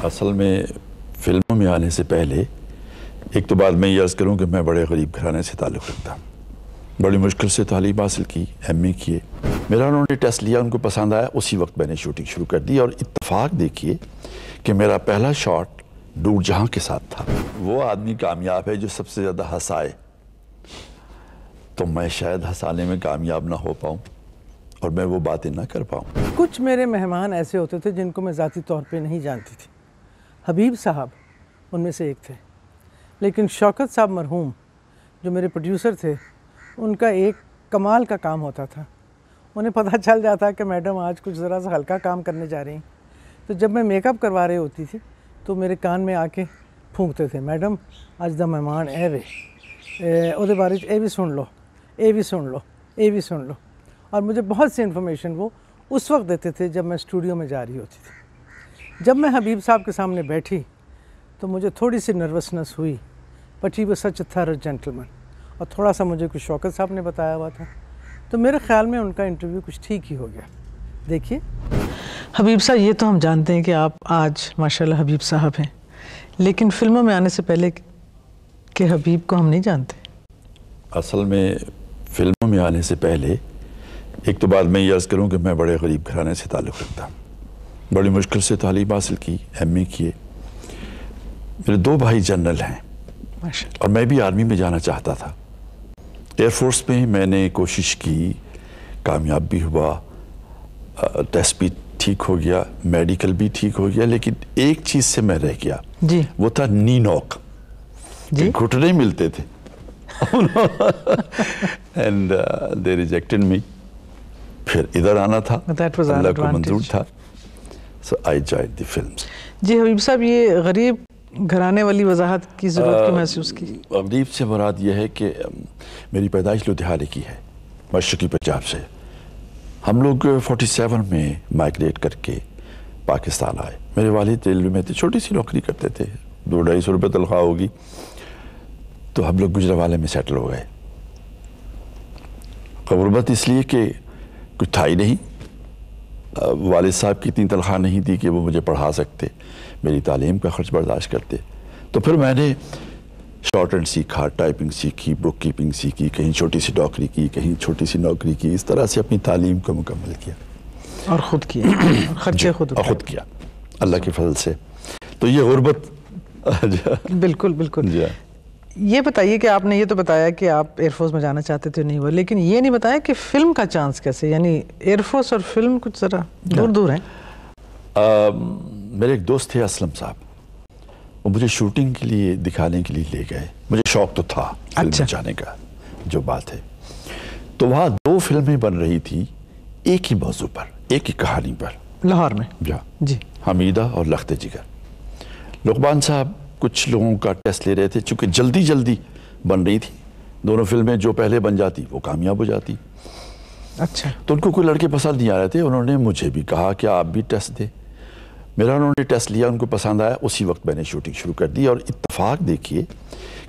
اصل میں فلموں میں آنے سے پہلے ایک تو بات میں یہ عرض کروں کہ میں بڑے غریب گھرانے سے تعلق رکھتا ہوں. بڑی مشکل سے تعلیم حاصل کی, ایم اے کیے. میرا انہوں نے ٹیسٹ لیا, ان کو پسند آیا, اسی وقت میں نے شوٹنگ شروع کر دی. اور اتفاق دیکھیے کہ میرا پہلا شاٹ نور جہاں کے ساتھ تھا. وہ آدمی کامیاب ہے جو سب سے زیادہ ہنسائے, تو میں شاید ہنسانے میں کامیاب نہ ہو پاؤں اور میں وہ باتیں نہ کر پاؤں. کچھ میرے مہمان ایسے ہوتے تھے جن کو میں ذاتی طور پہ نہیں جانتی تھی. حبیب صاحب ان میں سے ایک تھے, لیکن شوکت صاحب مرحوم جو میرے پروڈیوسر تھے, ان کا ایک کمال کا کام ہوتا تھا. انہیں پتہ چل جاتا کہ میڈم آج کچھ ذرا سا ہلکا کام کرنے جا رہی ہیں, تو جب میں میک اپ کروا رہی ہوتی تھی تو میرے کان میں آ کے پھونکتے تھے, میڈم اج دا مہمان اے وے اودے بارے اے بھی سن لو, اے بھی سن لو, اے بھی سن لو. اور مجھے بہت سی انفارمیشن وہ اس وقت دیتے تھے جب میں اسٹوڈیو میں جا رہی ہوتی تھی. جب میں حبیب صاحب کے سامنے بیٹھی تو مجھے تھوڑی سی نروسنس ہوئی, but he was such a thorough gentleman. اور تھوڑا سا مجھے کچھ شوکت صاحب نے بتایا ہوا تھا, تو میرے خیال میں ان کا انٹرویو کچھ ٹھیک ہی ہو گیا. دیکھیے حبیب صاحب, یہ تو ہم جانتے ہیں کہ آپ آج ماشاءاللہ حبیب صاحب ہیں, لیکن فلموں میں آنے سے پہلے کہ حبیب کو ہم نہیں جانتے. اصل میں فلموں میں آنے سے پہلے ایک تو بات میں یہ عرض کروں کہ میں بڑے غریب گھرانے سے تعلق رکھتا ہوں. بڑی مشکل سے تعلیم حاصل کی, ایم اے کیے. میرے 2 بھائی جنرل ہیں اور میں بھی آرمی میں جانا چاہتا تھا. ایئر فورس میں میں نے کوشش کی, کامیاب بھی ہوا, ٹیسٹ بھی ٹھیک ہو گیا, میڈیکل بھی ٹھیک ہو گیا, لیکن ایک چیز سے میں رہ گیا جی, وہ تھا نی نوک. جی, گھٹنے ملتے تھے اینڈ دے ریجیکٹڈ می. پھر ادھر آنا تھا, اللہ کو منظور تھا, so I joined the films. جی حبیب صاحب, یہ غریب گھرانے والی وضاحت کی ضرورت کیوں محسوس کی؟ غریب سے مراد یہ ہے کہ میری پیدائش لدھیانے کی ہے, مشرقی پنجاب سے. ہم لوگ 47 میں مائگریٹ کر کے پاکستان آئے. میرے والد ریلوے میں تھے, چھوٹی سی نوکری کرتے تھے, 200-250 روپے تنخواہ ہوگی. تو ہم لوگ گجرانوالے میں سیٹل ہو گئے. غربت اس لیے کہ کچھ تھا ہی نہیں, والد صاحب کی اتنی تنخواہ نہیں تھی کہ وہ مجھے پڑھا سکتے, میری تعلیم کا خرچ برداشت کرتے. تو پھر میں نے شارٹ ہینڈ سیکھا, ٹائپنگ سیکھی, بک کیپنگ سیکھی, کہیں چھوٹی سی نوکری کی, کہیں چھوٹی سی نوکری کی. اس طرح سے اپنی تعلیم کو مکمل کیا اور خود کیا, خرچے خود کیا اللہ کے فضل سے. تو یہ غربت. بالکل بالکل. جی, یہ بتائیے کہ آپ نے یہ تو بتایا کہ آپ ایئر فورس میں جانا چاہتے تھے, نہیں ہوا, لیکن یہ نہیں بتایا کہ فلم کا چانس کیسے, یعنی ایئر فورس اور فلم کچھ ذرا دور دور ہیں. میرے ایک دوست تھے اسلم صاحب, وہ مجھے شوٹنگ کے لیے دکھانے کے لیے لے گئے. مجھے شوق تو تھا فلم میں جانے کا, جو بات ہے. تو وہاں 2 فلمیں بن رہی تھی ایک ہی موضوع پر, ایک ہی کہانی پر, لاہور میں. جی, حمیدہ اور لخت جگر. لقمان صاحب کچھ لوگوں کا ٹیسٹ لے رہے تھے, چونکہ جلدی جلدی بن رہی تھی دونوں فلمیں. جو پہلے بن جاتی وہ کامیاب ہو جاتی. اچھا. تو ان کو کوئی لڑکے پسند نہیں آ رہے تھے. انہوں نے مجھے بھی کہا کہ آپ بھی ٹیسٹ دیں. میرا انہوں نے ٹیسٹ لیا, ان کو پسند آیا, اسی وقت میں نے شوٹنگ شروع کر دی. اور اتفاق دیکھیے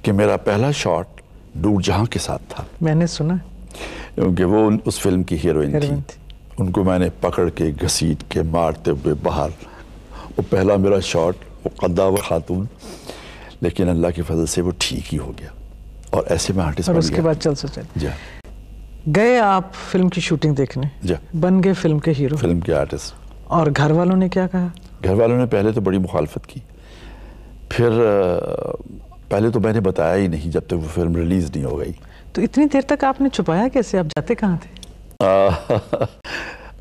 کہ میرا پہلا شاٹ نور جہاں کے ساتھ تھا. میں نے سنا, کیونکہ وہ اس فلم کی ہیروئن تھی. ان کو میں نے پکڑ کے گھسیٹ کے مارتے ہوئے باہر, وہ پہلا میرا شاٹ, وہ قداور خاتون. لیکن اللہ کے فضل سے وہ ٹھیک ہی ہو گیا, اور ایسے میں آرٹسٹ بن گیا. اور اس کے بعد چل سے چل جی, گئے آپ فلم کی شوٹنگ دیکھنے, جی, بن گئے فلم کے ہیرو, فلم کے آرٹسٹ. اور گھر والوں نے کیا کہا؟ گھر والوں نے پہلے تو بڑی مخالفت کی. پھر پہلے تو میں نے بتایا ہی نہیں جب تک وہ فلم ریلیز نہیں ہو گئی. تو اتنی دیر تک آپ نے چھپایا کیسے, آپ جاتے کہاں تھے؟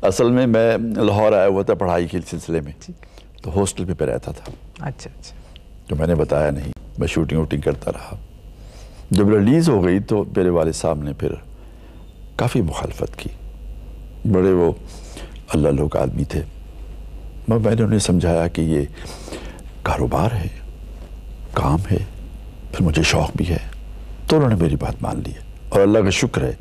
اصل میں لاہور آیا ہوا تھا پڑھائی کے سلسلے میں, تو ہاسٹل پہ رہتا تھا. اچھا اچھا. تو میں نے بتایا نہیں, میں شوٹنگ ووٹنگ کرتا رہا. جب ریلیز ہو گئی تو میرے والد صاحب نے پھر کافی مخالفت کی. بڑے وہ اللہ لوگ آدمی تھے. میں نے انہیں سمجھایا کہ یہ کاروبار ہے, کام ہے, پھر مجھے شوق بھی ہے. تو انہوں نے میری بات مان لی ہے, اور اللہ کا شکر ہے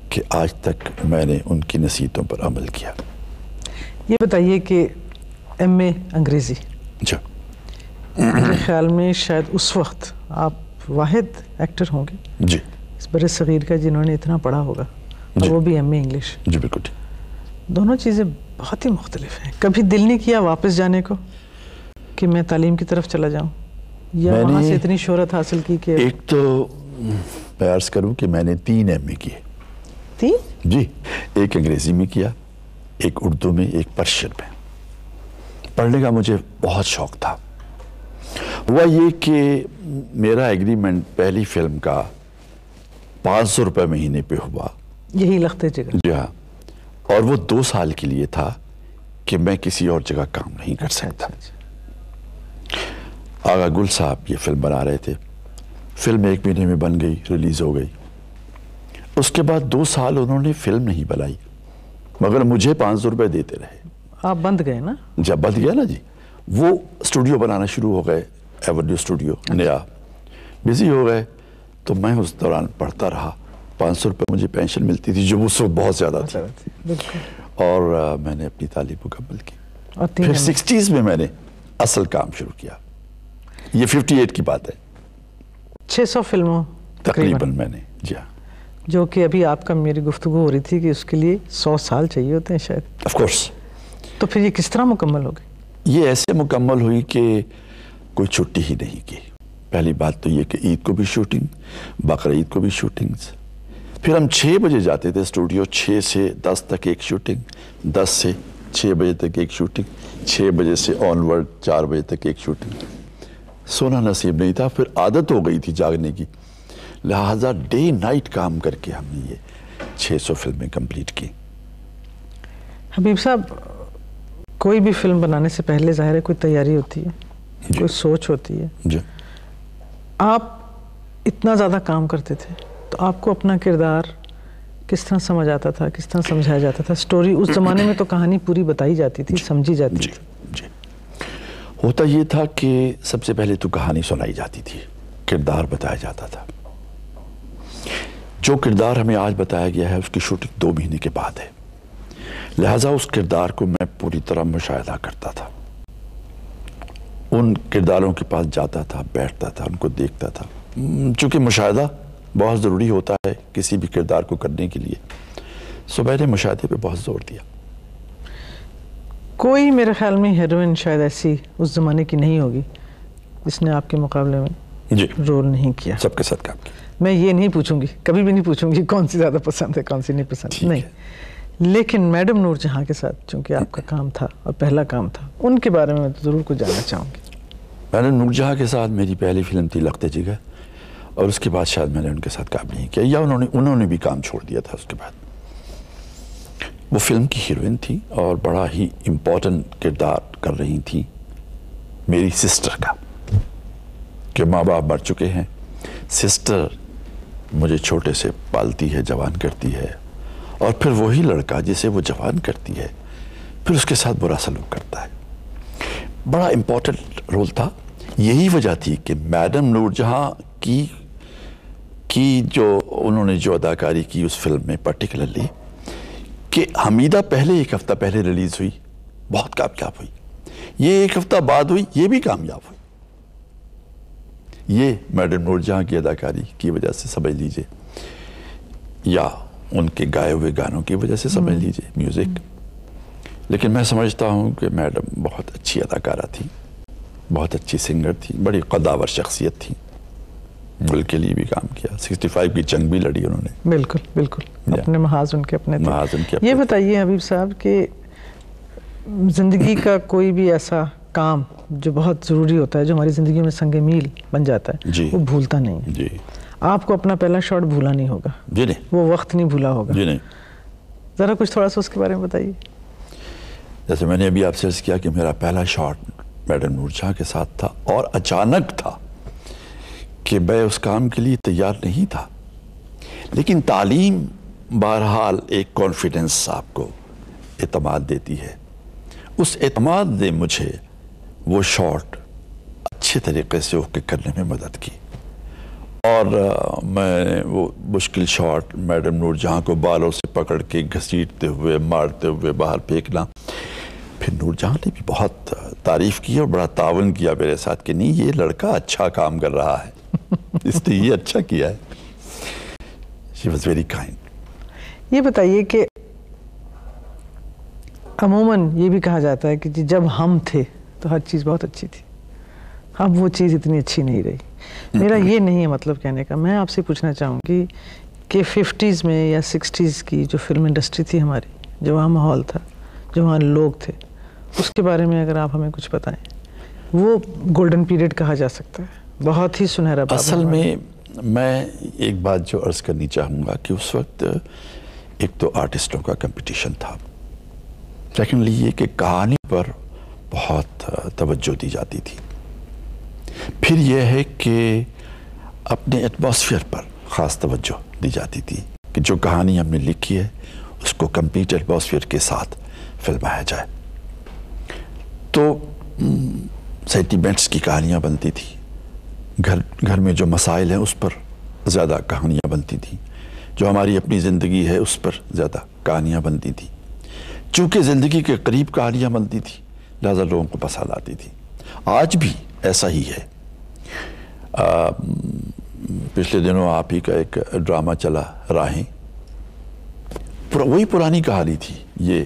کہ آج تک میں نے ان کی نصیحتوں پر عمل کیا. یہ بتائیے کہ ایم اے انگریزی, اچھا, میرے خیال میں شاید اس وقت آپ واحد ایکٹر ہوں گے جی اس برِ صغیر کا جنہوں نے اتنا پڑھا ہوگا, اور وہ بھی ایم اے انگلش. جی بالکل ٹھیک. دونوں چیزیں بہت ہی مختلف ہیں. کبھی دل نہیں کیا واپس جانے کو؟ کہ میں تعلیم کی طرف چلا جاؤں یا وہاں سے اتنی شہرت حاصل کی کہ ایک تو میں عرض کروں کہ میں نے 3 ایم اے کیے. 3 جی, ایک انگریزی میں کیا, ایک اردو میں, ایک پرشین میں. پڑھنے کا مجھے بہت شوق تھا. ہوا یہ کہ میرا ایگریمنٹ پہلی فلم کا 500 روپے مہینے پہ ہوا. یہی لختے جگہ؟ جی ہاں, اور وہ 2 سال کے لیے تھا کہ میں کسی اور جگہ کام نہیں کر سکتا. آغا گل صاحب یہ فلم بنا رہے تھے. فلم 1 مہینے میں بن گئی, ریلیز ہو گئی. اس کے بعد 2 سال انہوں نے فلم نہیں بنائی, مگر مجھے 500 روپے دیتے رہے. آپ بند گئے نا؟ جب بند گیا نا جی, وہ اسٹوڈیو بنانا شروع ہو گئے, ایورڈیو اسٹوڈیو نیا, بزی ہو گئے. تو میں اس دوران پڑھتا رہا. 500 روپے مجھے پینشن ملتی تھی جو اس وقت بہت زیادہ تھی, اور میں نے اپنی تعلیم مکمل کی. پھر 60s میں میں نے اصل کام شروع کیا. یہ 58 کی بات ہے. 600 فلموں تقریباً میں نے, جی ہاں. جو کہ ابھی آپ کا میری گفتگو ہو رہی تھی کہ اس کے لیے 100 سال چاہیے ہوتے ہیں شاید. Of course. تو پھر یہ کس طرح مکمل ہو گئی؟ یہ ایسے مکمل ہوئی کہ کوئی چھٹی ہی نہیں کی. پہلی بات تو یہ کہ عید کو بھی شوٹنگ, بقرعید کو بھی شوٹنگز. پھر ہم 6 بجے جاتے تھے اسٹوڈیو, 6 سے 10 تک ایک شوٹنگ, 10 سے 6 بجے تک ایک شوٹنگ, 6 بجے سے آن ورڈ 4 بجے تک ایک شوٹنگ. سونا نصیب نہیں تھا. پھر عادت ہو گئی تھی جاگنے کی, لہٰذا ڈے نائٹ کام کر کے ہم نے یہ 600 فلمیں کمپلیٹ کی. حبیب صاحب, کوئی بھی فلم بنانے سے پہلے ظاہر ہے کوئی تیاری ہوتی ہے, کوئی سوچ ہوتی ہے. جی. آپ اتنا زیادہ کام کرتے تھے تو آپ کو اپنا کردار کس طرح سمجھ آتا تھا, کس طرح سمجھایا جاتا تھا؟ سٹوری اس زمانے میں تو کہانی پوری بتائی جاتی تھی, سمجھی جاتی تھی. جی. ہوتا یہ تھا کہ سب سے پہلے تو کہانی سنائی جاتی تھی, کردار بتایا جاتا تھا. جو کردار ہمیں آج بتایا گیا ہے اس کی شوٹنگ 2 مہینے کے بعد ہے. لہٰذا اس کردار کو میں پوری طرح مشاہدہ کرتا تھا, ان کرداروں کے پاس جاتا تھا, بیٹھتا تھا, ان کو دیکھتا تھا. چونکہ مشاہدہ بہت ضروری ہوتا ہے کسی بھی کردار کو کرنے کے لیے, سو میں نے مشاہدے پہ بہت زور دیا. کوئی میرے خیال میں ہیروئن شاید ایسی اس زمانے کی نہیں ہوگی جس نے آپ کے مقابلے میں رول نہیں کیا. سب کے ساتھ کام کیا. میں یہ نہیں پوچھوں گی, کبھی بھی نہیں پوچھوں گی کون سی زیادہ پسند ہے کون سی نہیں پسند, نہیں. لیکن میڈم نور جہاں کے ساتھ چونکہ آپ کا کام تھا اور پہلا کام تھا, ان کے بارے میں ضرور کچھ جاننا چاہوں گی. میڈم نور جہاں کے ساتھ میری پہلی فلم تھی لختے جگہ, اور اس کے بعد شاید میں نے ان کے ساتھ کام نہیں کیا, یا انہوں نے بھی کام چھوڑ دیا تھا اس کے بعد. وہ فلم کی ہیروئن تھی اور بڑا ہی امپورٹنٹ کردار کر رہی تھی میری سسٹر کا, کہ ماں باپ مر چکے ہیں, سسٹر مجھے چھوٹے سے پالتی ہے, جوان کرتی ہے, اور پھر وہی لڑکا جسے وہ جوان کرتی ہے پھر اس کے ساتھ برا سلوک کرتا ہے. بڑا امپورٹنٹ رول تھا. یہی وجہ تھی کہ میڈم نور جہاں کی جو انہوں نے جو اداکاری کی اس فلم میں پرٹیکولرلی, کہ حمیدہ پہلے 1 ہفتہ پہلے ریلیز ہوئی, بہت کامیاب ہوئی. یہ 1 ہفتہ بعد ہوئی, یہ بھی کامیاب ہوئی. یہ میڈم نور جہاں کی اداکاری کی وجہ سے سمجھ لیجئے, یا ان کے گائے ہوئے گانوں کی وجہ سے سمجھ لیجئے, میوزک. لیکن میں سمجھتا ہوں کہ میڈم بہت اچھی اداکارہ تھی, بہت اچھی سنگر تھی, بڑی قداور شخصیت تھی, ملک کے لیے بھی کام کیا, 65 کی جنگ بھی لڑی انہوں نے. بالکل بالکل, اپنے محاذ ان کے اپنے تھے. یہ بتائیے حبیب صاحب کہ زندگی کا کوئی بھی ایسا کام جو بہت ضروری ہوتا ہے, جو ہماری زندگی میں سنگ میل بن جاتا ہے, وہ بھولتا نہیں ہے. جی. آپ کو اپنا پہلا شاٹ بھولا نہیں ہوگا. جی نہیں. وہ وقت نہیں بھولا ہوگا. جی نہیں. ذرا کچھ تھوڑا سا اس کے بارے میں بتائیے. جیسے میں نے ابھی آپ سے عرض کیا کہ میرا پہلا شاٹ میڈم نور جہاں کے ساتھ تھا, اور اچانک تھا کہ میں اس کام کے لیے تیار نہیں تھا. لیکن تعلیم بہرحال ایک کانفیڈنس آپ کو اعتماد دیتی ہے. اس اعتماد نے مجھے وہ شاٹ اچھے طریقے سے اوکے کرنے میں مدد کی, اور میں وہ مشکل شاٹ میڈم نور جہاں کو بالوں سے پکڑ کے گھسیٹتے ہوئے, مارتے ہوئے باہر پھینکنا, پھر نور جہاں نے بھی بہت تعریف کی اور بڑا تعاون کیا میرے ساتھ کہ نہیں یہ لڑکا اچھا کام کر رہا ہے, اس نے یہ اچھا کیا ہے. She was very kind. یہ بتائیے کہ عموماً یہ بھی کہا جاتا ہے کہ جب ہم تھے تو ہر چیز بہت اچھی تھی, اب وہ چیز اتنی اچھی نہیں رہی. میرا یہ نہیں ہے مطلب کہنے کا. میں آپ سے پوچھنا چاہوں گی کہ 50s میں یا 60s کی جو فلم انڈسٹری تھی ہماری, جو وہاں ماحول تھا, جو وہاں لوگ تھے, اس کے بارے میں اگر آپ ہمیں کچھ بتائیں. وہ گولڈن پیریڈ کہا جا سکتا ہے, بہت ہی سنہرا. اصل میں ایک بات جو عرض کرنی چاہوں گا کہ اس وقت ایک تو آرٹسٹوں کا کمپٹیشن تھا, سیکنڈلی یہ کہ کہانی پر بہت توجہ دی جاتی تھی, پھر یہ ہے کہ اپنے ایٹماسفیئر پر خاص توجہ دی جاتی تھی کہ جو کہانی ہم نے لکھی ہے اس کو کمپلیٹ ایٹماسفیئر کے ساتھ فلمایا جائے. تو سینٹیمنٹس کی کہانیاں بنتی تھی, گھر میں جو مسائل ہیں اس پر زیادہ کہانیاں بنتی تھیں, جو ہماری اپنی زندگی ہے اس پر زیادہ کہانیاں بنتی تھیں. چونکہ زندگی کے قریب کہانیاں بنتی تھیں لہذا لوگوں کو پسند آتی تھی. آج بھی ایسا ہی ہے. پچھلے دنوں آپ ہی کا ایک ڈرامہ چلا راہیں, وہی پرانی کہانی تھی. یہ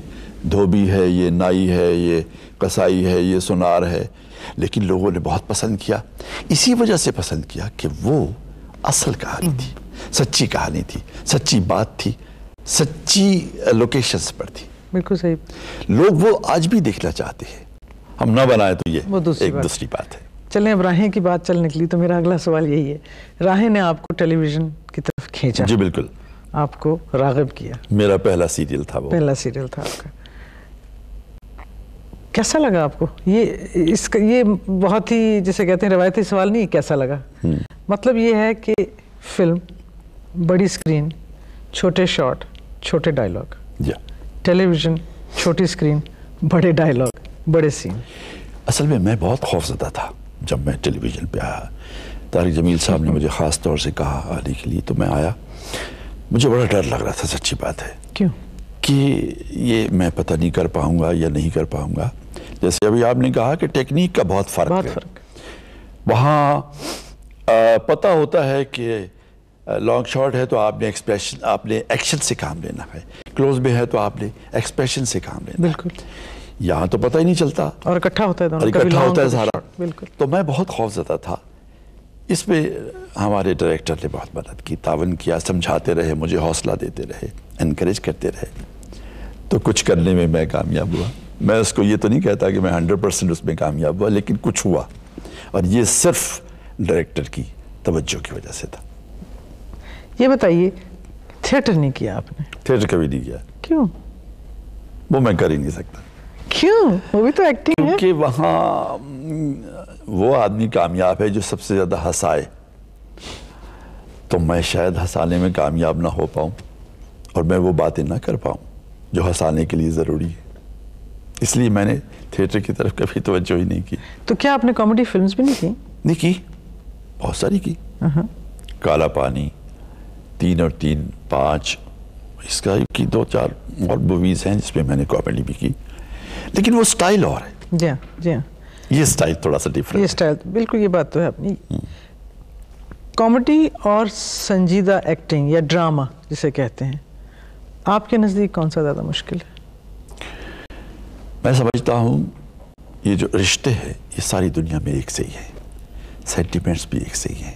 دھوبی ہے, یہ نائی ہے, یہ قصائی ہے, یہ سنار ہے, لیکن لوگوں نے بہت پسند کیا. اسی وجہ سے پسند کیا کہ وہ اصل کہانی تھی, سچی کہانی تھی, سچی بات تھی, سچی لوکیشنز پر تھی. بالکل صحیح. لوگ وہ آج بھی دیکھنا چاہتے ہیں. ہم نہ بنائے تو یہ ایک دوسری بات ہے. چلیں اب راہیں کی بات چل نکلی تو میرا اگلا سوال یہی ہے, راہیں نے آپ کو ٹیلی ویژن کی طرف کھینچا. جی بالکل. آپ کو راغب کیا. میرا پہلا سیریل تھا وہ. پہلا سیریل تھا آپ کا. کیسا لگا آپ کو یہ بہت ہی جسے کہتے ہیں روایتی سوال نہیں, کیسا لگا, مطلب یہ ہے کہ فلم, بڑی اسکرین, چھوٹے شاٹ, چھوٹے ڈائلاگ. ٹیلی ویژن, چھوٹی اسکرین, بڑے ڈائلاگ, بڑے سین. اصل میں بہت خوفزدہ تھا جب میں ٹیلی ویژن پہ آیا. طارق جمیل صاحب نے مجھے خاص طور سے کہا آنے کے لیے, تو میں آیا. مجھے بڑا ڈر لگ رہا تھا, سچی بات ہے. کیوں؟ کہ یہ میں پتہ نہیں کر پاؤں گا یا نہیں کر پاؤں گا. جیسے ابھی آپ نے کہا کہ ٹیکنیک کا بہت فرق ہے. وہاں پتہ ہوتا ہے کہ لانگ شاٹ ہے تو آپ نے ایکشن سے کام لینا ہے, کلوز میں ہے تو آپ نے ایکسپریشن سے کام لینا ہے. بالکل. یہاں تو پتہ ہی نہیں چلتا, اور اکٹھا ہوتا ہے دونوں, اکٹھا ہوتا ہے سارا. بالکل. تو میں بہت خوفزدہ تھا. اس پہ ہمارے ڈائریکٹر نے بہت مدد کی, تعاون کیا, سمجھاتے رہے, مجھے حوصلہ دیتے رہے, انکریج کرتے رہے. تو کچھ کرنے میں میں کامیاب ہوا. میں اس کو یہ تو نہیں کہتا کہ میں 100% اس میں کامیاب ہوا, لیکن کچھ ہوا, اور یہ صرف ڈائریکٹر کی توجہ کی وجہ سے تھا. یہ بتائیے, تھیٹر نہیں کیا آپ نے؟ تھیٹر کبھی نہیں کیا. کیوں؟ وہ میں کر ہی نہیں سکتا. کیوں؟ وہ بھی تو ایکٹنگ ہے. کیونکہ وہاں وہ آدمی کامیاب ہے جو سب سے زیادہ ہنسائے, تو میں شاید ہنسانے میں کامیاب نہ ہو پاؤں, اور میں وہ باتیں نہ کر پاؤں جو ہنسانے کے لیے ضروری ہے. اس لیے میں نے تھیٹر کی طرف کبھی توجہ ہی نہیں کی. تو کیا آپ نے کامیڈی فلمز بھی نہیں کی؟ نہیں کی, بہت ساری کی. کالا پانی, 3 اور 3 5, اس کا کی 2-4 اور موویز ہیں جس میں میں نے کامیڈی بھی کی, لیکن وہ سٹائل اور ہے. جی ہاں, جی ہاں. یہ سٹائل تھوڑا سا ڈیفرنٹ. یہ سٹائل بالکل, یہ بات تو ہے اپنی. کامیڈی اور سنجیدہ ایکٹنگ یا ڈرامہ جسے کہتے ہیں, آپ کے نزدیک کون سا زیادہ مشکل ہے؟ میں سمجھتا ہوں یہ جو رشتے ہیں یہ ساری دنیا میں ایک سے ہی ہیں, سینٹیمنٹس بھی ایک سے ہی ہیں.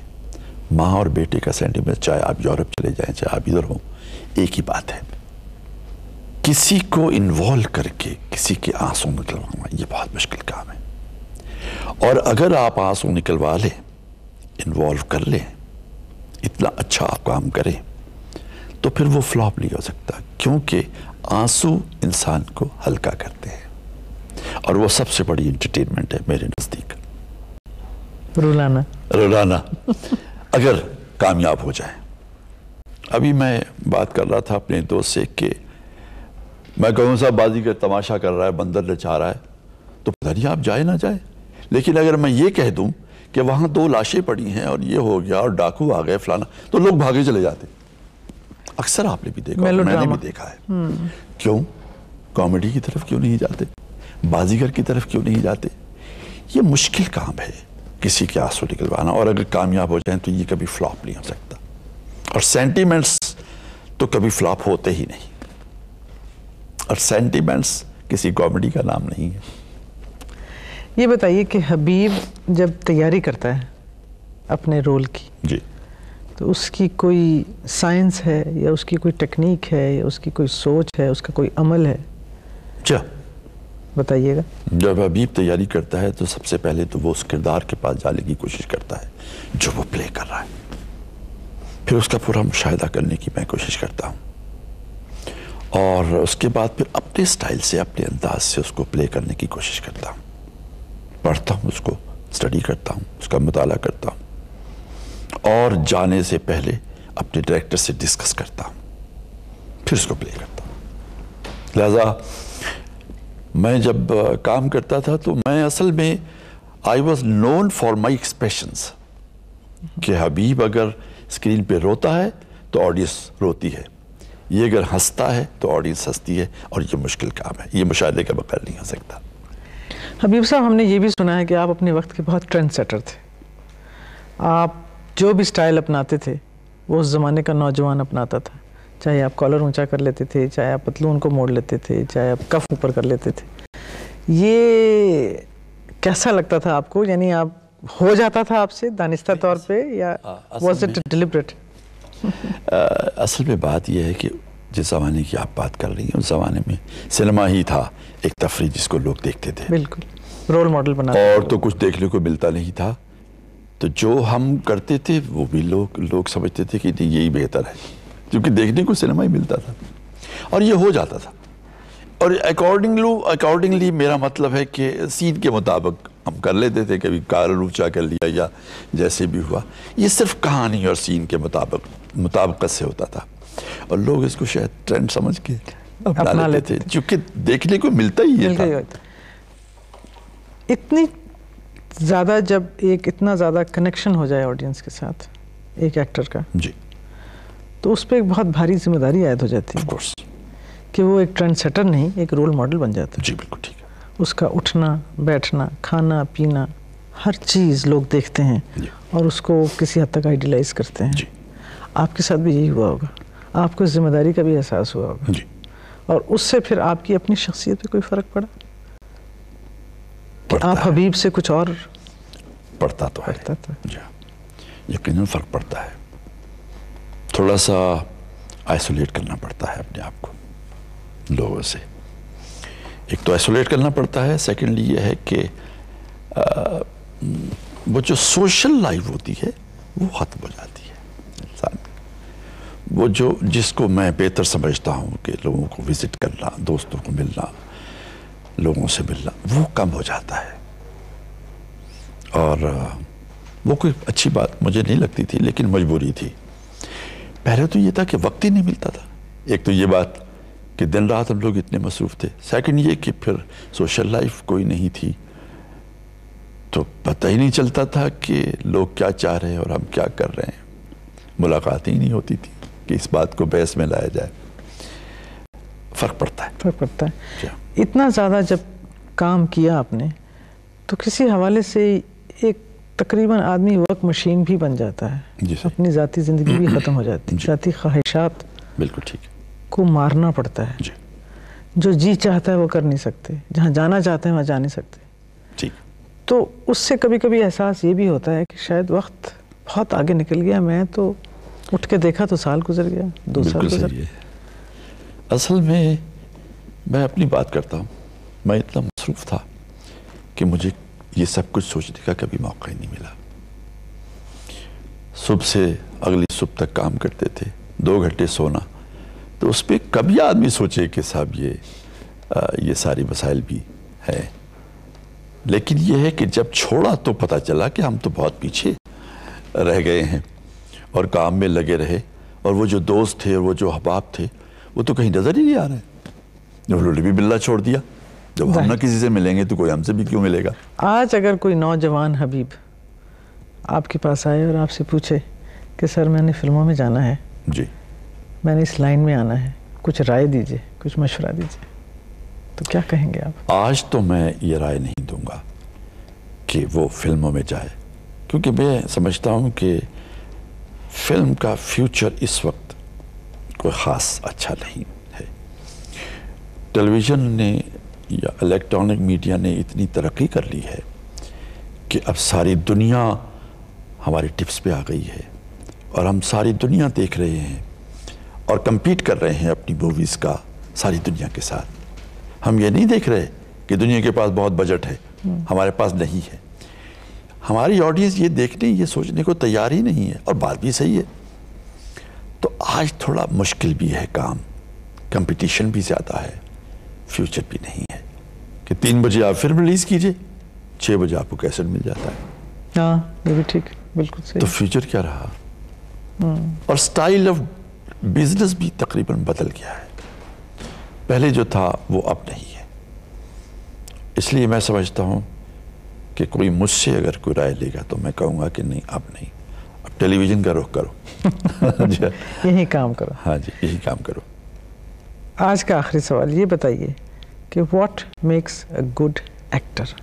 ماں اور بیٹے کا سینٹیمنٹ, چاہے آپ یورپ چلے جائیں چاہے آپ ادھر ہوں, ایک ہی بات ہے. کسی کو انوالو کر کے کسی کے آنسو نکلوانا یہ بہت مشکل کام ہے, اور اگر آپ آنسو نکلوا لیں, انوالو کر لیں, اتنا اچھا آپ کام کریں, تو پھر وہ فلاپ نہیں ہو سکتا, کیونکہ آنسو انسان کو ہلکا کرتے ہیں, اور وہ سب سے بڑی انٹرٹینمنٹ ہے میرے نزدیک. رولانا اگر کامیاب ہو جائے. ابھی میں بات کر رہا تھا اپنے دوست سے کہ میں کہوں صاحب بازی کا تماشا کر رہا ہے, بندر نچا رہا ہے, تو پتہ نہیں آپ جائے نہ جائے. لیکن اگر میں یہ کہہ دوں کہ وہاں 2 لاشیں پڑی ہیں اور یہ ہو گیا اور ڈاکو آ گئے فلانا, تو لوگ بھاگے چلے جاتے. اکثر آپ نے بھی دیکھا, میں نے بھی دیکھا ہے. کیوں کامیڈی کی طرف کیوں نہیں جاتے, بازیگر کی طرف کیوں نہیں جاتے؟ یہ مشکل کام ہے کسی کے آنسو نکلوانا, اور اگر کامیاب ہو جائیں تو یہ کبھی فلاپ نہیں ہو سکتا. اور سینٹیمنٹس تو کبھی فلاپ ہوتے ہی نہیں, اور سینٹیمنٹس کسی کامیڈی کا نام نہیں ہے. یہ بتائیے کہ حبیب جب تیاری کرتا ہے اپنے رول کی جی تو اس کی کوئی سائنس ہے یا اس کی کوئی ٹیکنیک ہے یا اس کی کوئی سوچ ہے، اس کا کوئی عمل ہے؟ کیا بتائیے گا۔ جب حبیب تیاری کرتا ہے تو سب سے پہلے تو وہ اس کردار کے پاس جانے کی کوشش کرتا ہے جو وہ پلے کر رہا ہے، پھر اس کا پورا مشاہدہ کرنے کی میں کوشش کرتا ہوں، اور اس کے بعد پھر اپنے سٹائل سے، اپنے انداز سے اس کو پلے کرنے کی کوشش کرتا ہوں، پڑھتا ہوں، اس کو اسٹڈی کرتا ہوں، اس کا مطالعہ کرتا ہوں، اور جانے سے پہلے اپنے ڈائریکٹر سے ڈسکس کرتا ہوں، پھر اس کو پلے کرتا ہوں۔ لہذا میں جب کام کرتا تھا تو میں اصل میں I was known for my expressions، کہ حبیب اگر اسکرین پہ روتا ہے تو آڈینس روتی ہے، یہ اگر ہنستا ہے تو آڈینس ہنستی ہے، اور یہ مشکل کام ہے، یہ مشاہدے کے بغیر نہیں ہو سکتا۔ حبیب صاحب، ہم نے یہ بھی سنا ہے کہ آپ اپنے وقت کے بہت ٹرینڈ سیٹر تھے، آپ جو بھی سٹائل اپناتے تھے وہ اس زمانے کا نوجوان اپناتا تھا، چاہے آپ کالر اونچا کر لیتے تھے، چاہے آپ پتلون کو موڑ لیتے تھے، چاہے آپ کف اوپر کر لیتے تھے، یہ کیسا لگتا تھا آپ کو؟ یعنی آپ ہو جاتا تھا آپ سے دانستہ طور پہ، یا واز اٹ ڈیلیبریٹ؟ اصل میں بات یہ ہے کہ جس زمانے کی آپ بات کر رہی ہیں اس زمانے میں سینما ہی تھا ایک تفریح جس کو لوگ دیکھتے تھے، بالکل رول ماڈل بنا، اور تو کچھ دیکھنے کو ملتا نہیں تھا، تو جو ہم کرتے تھے وہ بھی لوگ سمجھتے تھے کہ یہی بہتر ہے، کیونکہ دیکھنے کو سینما ہی ملتا تھا اور یہ ہو جاتا تھا، اور اکارڈنگلی میرا مطلب ہے کہ سین کے مطابق ہم کر لیتے تھے، کبھی کالر اونچا کر لیا یا جیسے بھی ہوا، یہ صرف کہانی اور سین کے مطابقت سے ہوتا تھا، اور لوگ اس کو شاید ٹرینڈ سمجھ کے اپنا لیتے تھے، چونکہ دیکھنے کو ملتا ہی یہ تھا۔ اتنی زیادہ جب ایک اتنا زیادہ کنیکشن ہو جائے آڈینس کے ساتھ ایک ایکٹر کا، جی، تو اس پہ ایک بہت بھاری ذمہ داری عائد ہو جاتی ہے کہ وہ ایک ٹرینڈ سیٹر نہیں، ایک رول ماڈل بن جاتا ہے۔ جی بالکل ٹھیک ہے۔ اس کا اٹھنا بیٹھنا، کھانا پینا، ہر چیز لوگ دیکھتے ہیں اور اس کو کسی حد تک آئیڈیلائز کرتے ہیں۔ جی، آپ کے ساتھ بھی یہی ہوا ہوگا، آپ کو اس ذمہ داری کا بھی احساس ہوا ہوگا، جی، اور اس سے پھر آپ کی اپنی شخصیت پہ کوئی فرق پڑا کہ آپ حبیب سے کچھ اور؟ پڑتا تو ہے، جی یقیناً فرق پڑتا ہے، تھوڑا سا آئسولیٹ کرنا پڑتا ہے اپنے آپ کو لوگوں سے، ایک تو آئسولیٹ کرنا پڑتا ہے، سیکنڈلی یہ ہے کہ وہ جو سوشل لائف ہوتی ہے وہ ختم ہو جاتی ہے انسان، وہ جو جس کو میں بہتر سمجھتا ہوں کہ لوگوں کو وزٹ کرنا، دوستوں کو ملنا، لوگوں سے ملنا، وہ کم ہو جاتا ہے، اور وہ کوئی اچھی بات مجھے نہیں لگتی تھی، لیکن مجبوری تھی۔ پہلے تو یہ تھا کہ وقت ہی نہیں ملتا تھا، ایک تو یہ بات کہ دن رات ہم لوگ اتنے مصروف تھے، سیکنڈ یہ کہ پھر سوشل لائف کوئی نہیں تھی، تو پتہ ہی نہیں چلتا تھا کہ لوگ کیا چاہ رہے ہیں اور ہم کیا کر رہے ہیں، ملاقات ہی نہیں ہوتی تھی کہ اس بات کو بحث میں لایا جائے، فرق پڑتا ہے۔ فرق پڑتا ہے۔ اتنا زیادہ جب کام کیا آپ نے تو کسی حوالے سے ایک تقریباً آدمی ورک مشین بھی بن جاتا ہے، اپنی ذاتی زندگی بھی ختم ہو جاتی ہے، ذاتی خواہشات بالکل ٹھیک کو مارنا پڑتا ہے، جو جی چاہتا ہے وہ کر نہیں سکتے، جہاں جانا چاہتے ہیں وہاں جا نہیں سکتے، ٹھیک، تو اس سے کبھی کبھی احساس یہ بھی ہوتا ہے کہ شاید وقت بہت آگے نکل گیا، میں تو اٹھ کے دیکھا تو سال گزر گیا، 2 سال گزر گیا۔ اصل میں اپنی بات کرتا ہوں، میں اتنا مصروف تھا کہ مجھے یہ سب کچھ سوچنے کا کبھی موقع ہی نہیں ملا، صبح سے اگلی صبح تک کام کرتے تھے، 2 گھنٹے سونا، تو اس پہ کبھی آدمی سوچے کہ صاحب یہ ساری مسائل بھی ہیں، لیکن یہ ہے کہ جب چھوڑا تو پتہ چلا کہ ہم تو بہت پیچھے رہ گئے ہیں، اور کام میں لگے رہے، اور وہ جو دوست تھے اور وہ جو احباب تھے وہ تو کہیں نظر ہی نہیں آ رہے، انہوں نے بھی بلّہ چھوڑ دیا، جب ہم نہ کسی سے ملیں گے تو کوئی ہم سے بھی کیوں ملے گا۔ آج اگر کوئی نوجوان حبیب آپ کے پاس آئے اور آپ سے پوچھے کہ سر میں نے فلموں میں جانا ہے، جی میں نے اس لائن میں آنا ہے، کچھ رائے دیجئے، کچھ مشورہ دیجئے، تو کیا کہیں گے آپ؟ آج تو میں یہ رائے نہیں دوں گا کہ وہ فلموں میں جائے، کیونکہ میں سمجھتا ہوں کہ فلم کا فیوچر اس وقت کوئی خاص اچھا نہیں ہے، ٹیلی ویژن نے یا الیکٹرانک میڈیا نے اتنی ترقی کر لی ہے کہ اب ساری دنیا ہماری ٹپس پہ آ گئی ہے اور ہم ساری دنیا دیکھ رہے ہیں اور کمپیٹ کر رہے ہیں اپنی موویز کا ساری دنیا کے ساتھ. ہم یہ نہیں دیکھ رہے کہ دنیا کے پاس بہت بجٹ ہے, ہمارے پاس نہیں ہے. ہماری آڈینس یہ دیکھنے یہ سوچنے کو تیار ہی نہیں ہے, اور بات بھی صحیح ہے. تو آج تھوڑا مشکل بھی ہے کام, کمپٹیشن بھی زیادہ ہے, فیوچر بھی نہیں ہے کہ 3 بجے آپ فلم ریلیز کیجئے, 6 بجے آپ کو کیسٹ مل جاتا ہے. ہاں یہ بھی ٹھیک, بالکل صحیح. تو فیوچر کیا رہا؟ اور سٹائل آف بزنس بھی تقریباً بدل گیا ہے. پہلے جو تھا وہ اب نہیں ہے. اس لیے میں سمجھتا ہوں کہ کوئی مجھ سے اگر کوئی رائے لے گا تو میں کہوں گا کہ نہیں, اب نہیں, اب ٹیلی ویژن کا رخ کرو. یہی کام کرو. ہاں جی, یہی کام کرو. آج کا آخری سوال یہ بتائیے کہ what makes a good actor?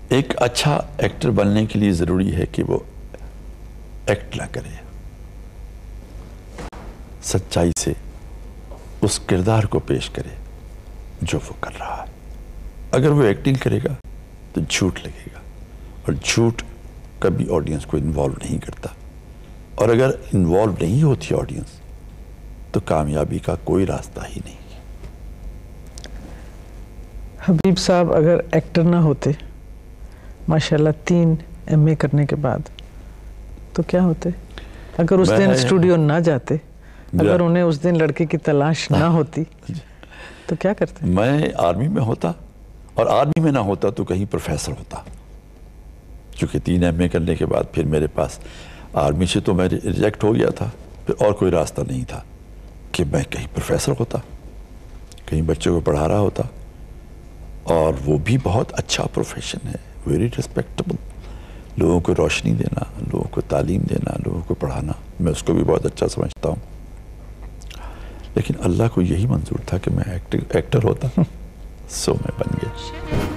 ایک اچھا ایکٹر بننے کے لیے ضروری ہے کہ وہ ایکٹ نہ کرے, سچائی سے اس کردار کو پیش کرے جو وہ کر رہا ہے. اگر وہ ایکٹنگ کرے گا تو جھوٹ لگے گا, اور جھوٹ کبھی آڈینس کو انوالو نہیں کرتا, اور اگر انوالو نہیں ہوتی آڈینس تو کامیابی کا کوئی راستہ ہی نہیں. حبیب صاحب اگر ایکٹر نہ ہوتے, ماشاءاللہ 3 MA کرنے کے بعد, تو کیا ہوتے؟ اگر اس دن اسٹوڈیو نہ جاتے, اگر انہیں اس دن لڑکے کی تلاش نہ ہوتی, تو کیا کرتے؟ میں آرمی میں ہوتا, اور آرمی میں نہ ہوتا تو کہیں پروفیسر ہوتا. چونکہ 3 MA کرنے کے بعد پھر میرے پاس آرمی سے تو میں ریجیکٹ ہو گیا تھا, پھر اور کوئی راستہ نہیں تھا کہ میں کہیں پروفیسر ہوتا, کہیں بچوں کو پڑھا رہا ہوتا. اور وہ بھی بہت اچھا پروفیشن ہے, ویری ریسپیکٹیبل. لوگوں کو روشنی دینا, لوگوں کو تعلیم دینا, لوگوں کو پڑھانا, میں اس کو بھی بہت اچھا سمجھتا ہوں. لیکن اللہ کو یہی منظور تھا کہ میں ایکٹر ہوتا, سو میں بن گیا.